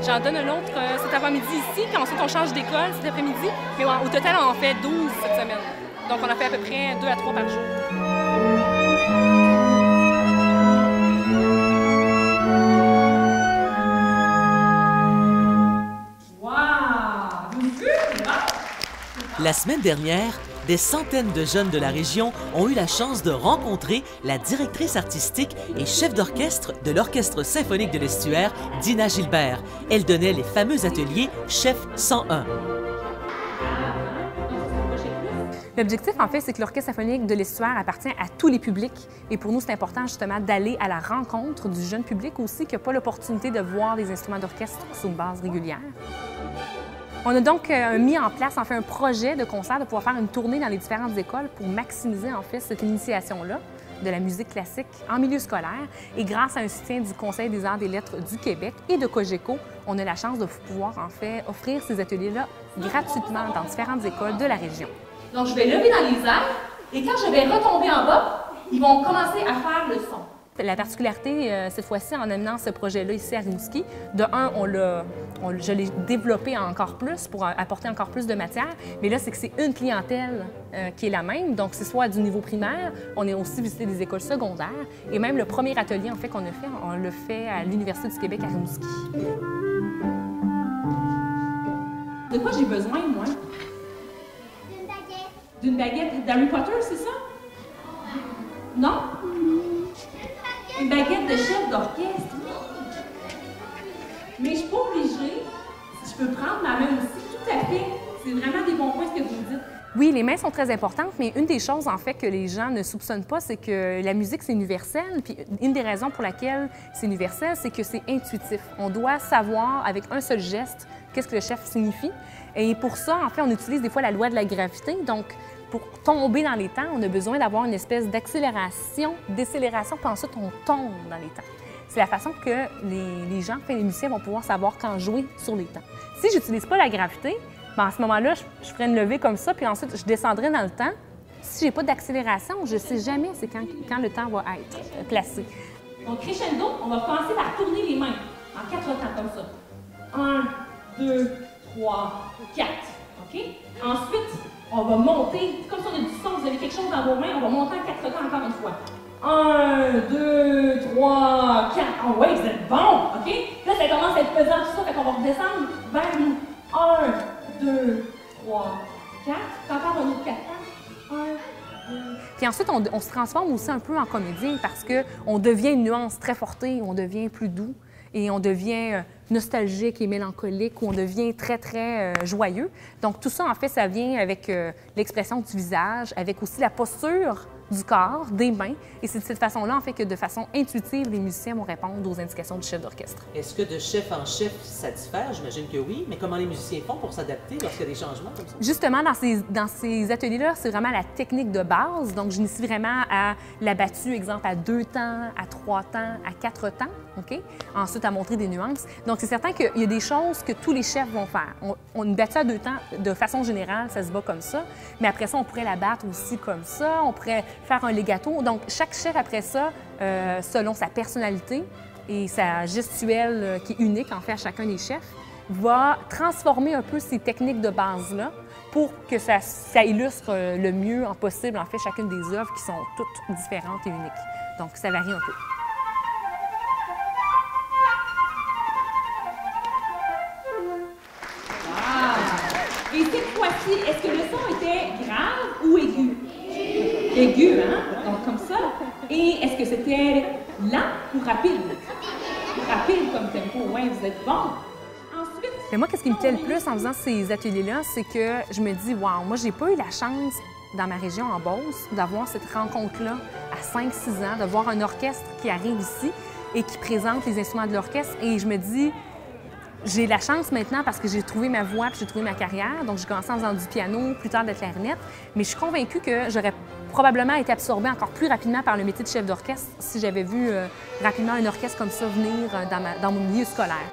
J'en donne un autre cet après-midi ici, puis ensuite on change d'école cet après-midi. Mais au total, on en fait 12 cette semaine. Donc on en fait à peu près 2 à 3 par jour. La semaine dernière, des centaines de jeunes de la région ont eu la chance de rencontrer la directrice artistique et chef d'orchestre de l'Orchestre symphonique de l'Estuaire, Dina Gilbert. Elle donnait les fameux ateliers Chef 101. L'objectif, en fait, c'est que l'Orchestre symphonique de l'Estuaire appartient à tous les publics. Et pour nous, c'est important, justement, d'aller à la rencontre du jeune public aussi, qui n'a pas l'opportunité de voir des instruments d'orchestre sur une base régulière. On a donc mis en place, en fait, un projet de concert de pouvoir faire une tournée dans les différentes écoles pour maximiser, en fait, cette initiation-là de la musique classique en milieu scolaire. Et grâce à un soutien du Conseil des arts et des lettres du Québec et de Cogeco, on a la chance de pouvoir, en fait, offrir ces ateliers-là gratuitement dans différentes écoles de la région. Donc, je vais lever dans les airs et quand je vais retomber en bas, ils vont commencer à faire le son. La particularité, cette fois-ci, en amenant ce projet-là ici à Rimouski, de un, je l'ai développé encore plus pour apporter encore plus de matière, mais là, c'est que c'est une clientèle qui est la même, donc c'est soit du niveau primaire, on a aussi visité des écoles secondaires, et même le premier atelier, en fait, qu'on a fait, on l'a fait à l'Université du Québec à Rimouski. De quoi j'ai besoin, moi? D'une baguette. D'une baguette d'Harry Potter, c'est ça? Non? Une baguette de chef d'orchestre. Mais je ne suis pas obligée. Si je peux prendre ma main aussi, tout à fait. C'est vraiment des bons points ce que vous dites. Oui, les mains sont très importantes, mais une des choses, en fait, que les gens ne soupçonnent pas, c'est que la musique, c'est universel. Puis une des raisons pour laquelle c'est universel, c'est que c'est intuitif. On doit savoir, avec un seul geste, qu'est-ce que le chef signifie. Et pour ça, en fait, on utilise des fois la loi de la gravité. Donc, pour tomber dans les temps, on a besoin d'avoir une espèce d'accélération, décélération, puis ensuite on tombe dans les temps. C'est la façon que les gens, enfin, les musiciens vont pouvoir savoir quand jouer sur les temps. Si je n'utilise pas la gravité, bien, à ce moment-là, je ferai une levée comme ça, puis ensuite je descendrai dans le temps. Si je n'ai pas d'accélération, je ne sais jamais c'est quand le temps va être placé. Donc, crescendo, on va commencer par tourner les mains en 4 temps comme ça. 1, 2, 3, 4. OK? Ensuite, on va monter, comme si on a du son, vous avez quelque chose dans vos mains, on va monter en 4 temps encore une fois. 1, 2, 3, 4. Oh oui, vous êtes bon, OK? Là, ça commence à être pesant tout ça, fait qu'on va redescendre vers nous. 1, 2, 3, 4. Encore un autre 4 temps. 1, 2. Puis ensuite, on se transforme aussi un peu en comédien parce qu'on devient une nuance très fortée, on devient plus doux et on devient nostalgique et mélancolique, ou on devient très, très joyeux. Donc tout ça, en fait, ça vient avec l'expression du visage, avec aussi la posture du corps, des mains. Et c'est de cette façon-là, en fait, que de façon intuitive, les musiciens vont répondre aux indications du chef d'orchestre. Est-ce que de chef en chef, ça diffère? J'imagine que oui, mais comment les musiciens font pour s'adapter lorsqu'il y a des changements comme ça? Justement, dans ces ateliers-là, c'est vraiment la technique de base. Donc, j'initie vraiment à la battue, exemple, à 2 temps, à 3 temps, à 4 temps, OK? Ensuite, à montrer des nuances. Donc, c'est certain qu'il y a des choses que tous les chefs vont faire. Une battue à 2 temps, de façon générale, ça se bat comme ça. Mais après ça, on pourrait la battre aussi comme ça. On pourrait faire un legato. Donc, chaque chef, après ça, selon sa personnalité et sa gestuelle qui est unique, en fait, à chacun des chefs, va transformer un peu ces techniques de base-là pour que ça illustre le mieux possible, en fait, chacune des œuvres qui sont toutes différentes et uniques. Donc, ça varie un peu. Et cette fois-ci, est-ce que le son était grave ou aigu? Aigu, hein? Donc comme ça. Et est-ce que c'était lent ou rapide? Rapide comme tempo, ouais, vous êtes bon. Ensuite... Mais moi, qu'est-ce qui me plaît le plus en faisant ces ateliers-là, c'est que je me dis, wow, moi, j'ai pas eu la chance dans ma région en Beauce d'avoir cette rencontre-là à 5-6 ans, de voir un orchestre qui arrive ici et qui présente les instruments de l'orchestre. Et je me dis, j'ai la chance maintenant parce que j'ai trouvé ma voie puis j'ai trouvé ma carrière. Donc, j'ai commencé en faisant du piano, plus tard de la clarinette. Mais je suis convaincue que j'aurais probablement été absorbée encore plus rapidement par le métier de chef d'orchestre si j'avais vu rapidement un orchestre comme ça venir dans mon milieu scolaire.